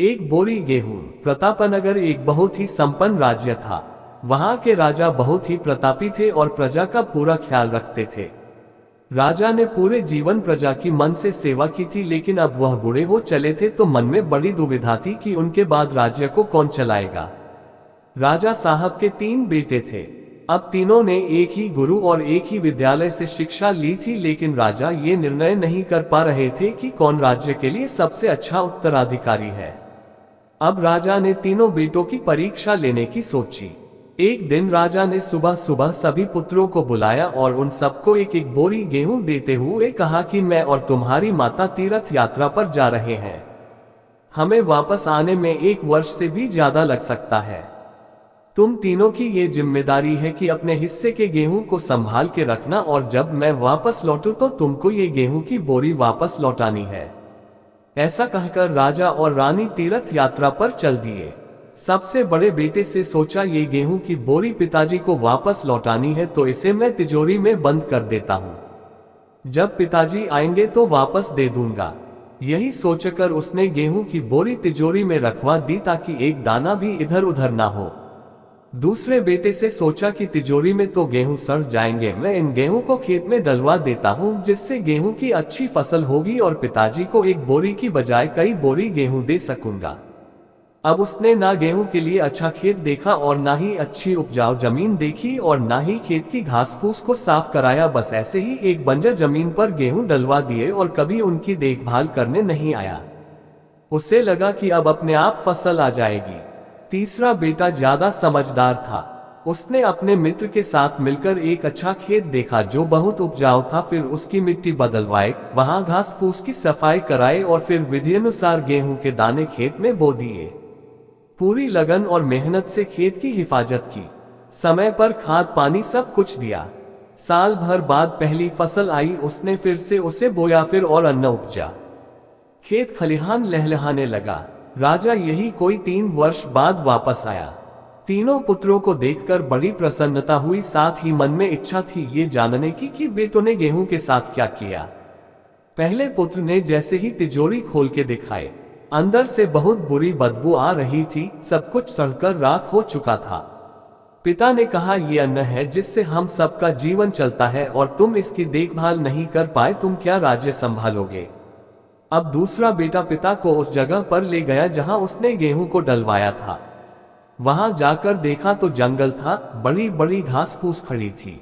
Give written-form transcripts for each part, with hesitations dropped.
एक बोरी गेहूं। प्रतापनगर एक बहुत ही संपन्न राज्य था। वहां के राजा बहुत ही प्रतापी थे और प्रजा का पूरा ख्याल रखते थे। राजा ने पूरे जीवन प्रजा की मन से सेवा की थी, लेकिन अब वह बूढ़े हो चले थे तो मन में बड़ी दुविधा थी कि उनके बाद राज्य को कौन चलाएगा। राजा साहब के 3 बेटे थे। अब तीनों ने एक ही गुरु और एक ही विद्यालय से शिक्षा ली थी, लेकिन राजा ये निर्णय नहीं कर पा रहे थे कि कौन राज्य के लिए सबसे अच्छा उत्तराधिकारी है। अब राजा ने तीनों बेटों की परीक्षा लेने की सोची। एक दिन राजा ने सुबह सुबह सभी पुत्रों को बुलाया और उन सबको एक एक बोरी गेहूं देते हुए कहा कि मैं और तुम्हारी माता तीर्थ यात्रा पर जा रहे हैं। हमें वापस आने में 1 वर्ष से भी ज्यादा लग सकता है। तुम तीनों की ये जिम्मेदारी है कि अपने हिस्से के गेहूं को संभाल के रखना, और जब मैं वापस लौटूं तो तुमको ये गेहूं की बोरी वापस लौटानी है। ऐसा कहकर राजा और रानी तीर्थ यात्रा पर चल दिए। सबसे बड़े बेटे से सोचा, ये गेहूं की बोरी पिताजी को वापस लौटानी है तो इसे मैं तिजोरी में बंद कर देता हूं। जब पिताजी आएंगे तो वापस दे दूंगा। यही सोचकर उसने गेहूं की बोरी तिजोरी में रखवा दी ताकि एक दाना भी इधर उधर ना हो। दूसरे बेटे से सोचा कि तिजोरी में तो गेहूं सड़ जाएंगे, मैं इन गेहूं को खेत में डलवा देता हूं, जिससे गेहूं की अच्छी फसल होगी और पिताजी को एक बोरी की बजाय कई बोरी गेहूं दे सकूंगा। अब उसने ना गेहूं के लिए अच्छा खेत देखा और ना ही अच्छी उपजाऊ जमीन देखी और ना ही खेत की घास फूस को साफ कराया। बस ऐसे ही एक बंजर जमीन पर गेहूं डलवा दिए और कभी उनकी देखभाल करने नहीं आया। उसे लगा कि अब अपने आप फसल आ जाएगी। तीसरा बेटा ज्यादा समझदार था। उसने अपने मित्र के साथ मिलकर एक अच्छा खेत देखा जो बहुत उपजाऊ था, फिर उसकी मिट्टी बदलवाए, वहां घास फूस की सफाई कराए और फिर विधिनुसार गेहूं के दाने खेत में बो दिए। पूरी लगन और मेहनत से खेत की हिफाजत की, समय पर खाद पानी सब कुछ दिया। साल भर बाद पहली फसल आई, उसने फिर से उसे बोया, फिर और अन्न उपजा। खेत खलिहान लहलहाने लगा। राजा यही कोई 3 वर्ष बाद वापस आया। तीनों पुत्रों को देखकर बड़ी प्रसन्नता हुई, साथ ही मन में इच्छा थी ये जानने की कि बेटों ने गेहूं के साथ क्या किया। पहले पुत्र ने जैसे ही तिजोरी खोल के दिखाए, अंदर से बहुत बुरी बदबू आ रही थी, सब कुछ सड़कर राख हो चुका था। पिता ने कहा, ये अन्न है जिससे हम सबका जीवन चलता है और तुम इसकी देखभाल नहीं कर पाए, तुम क्या राज्य संभालोगे। अब दूसरा बेटा पिता को उस जगह पर ले गया जहां उसने गेहूं को डलवाया था। वहां जाकर देखा तो जंगल था, बड़ी बड़ी घास फूस खड़ी थी।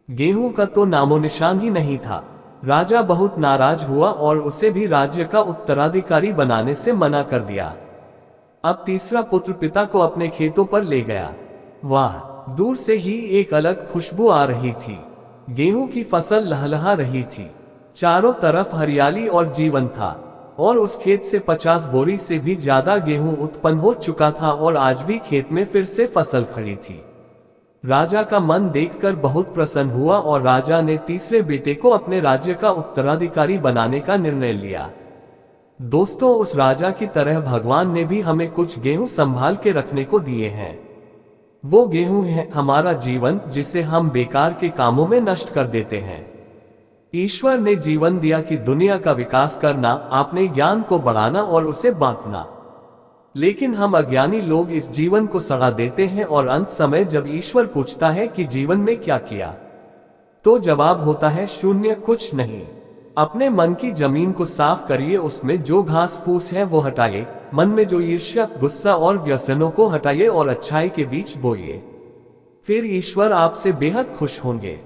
गेहूं का तो नामो निशान ही नहीं था। राजा बहुत नाराज हुआ और उसे भी राज्य का उत्तराधिकारी बनाने से मना कर दिया। अब तीसरा पुत्र पिता को अपने खेतों पर ले गया। वाह, दूर से ही एक अलग खुशबू आ रही थी। गेहूं की फसल लहलहा रही थी, चारों तरफ हरियाली और जीवन था, और उस खेत से 50 बोरी से भी ज्यादा गेहूं उत्पन्न हो चुका था और आज भी खेत में फिर से फसल खड़ी थी। राजा का मन देखकर बहुत प्रसन्न हुआ और राजा ने तीसरे बेटे को अपने राज्य का उत्तराधिकारी बनाने का निर्णय लिया। दोस्तों, उस राजा की तरह भगवान ने भी हमें कुछ गेहूं संभाल के रखने को दिए हैं। वो गेहूं है हमारा जीवन, जिसे हम बेकार के कामों में नष्ट कर देते हैं। ईश्वर ने जीवन दिया कि दुनिया का विकास करना, अपने ज्ञान को बढ़ाना और उसे बांटना, लेकिन हम अज्ञानी लोग इस जीवन को सड़ा देते हैं और अंत समय जब ईश्वर पूछता है कि जीवन में क्या किया, तो जवाब होता है शून्य, कुछ नहीं। अपने मन की जमीन को साफ करिए, उसमें जो घास फूस है वो हटाइए, मन में जो ईर्ष्या, गुस्सा और व्यसनों को हटाइए और अच्छाई के बीच बोइए, फिर ईश्वर आपसे बेहद खुश होंगे।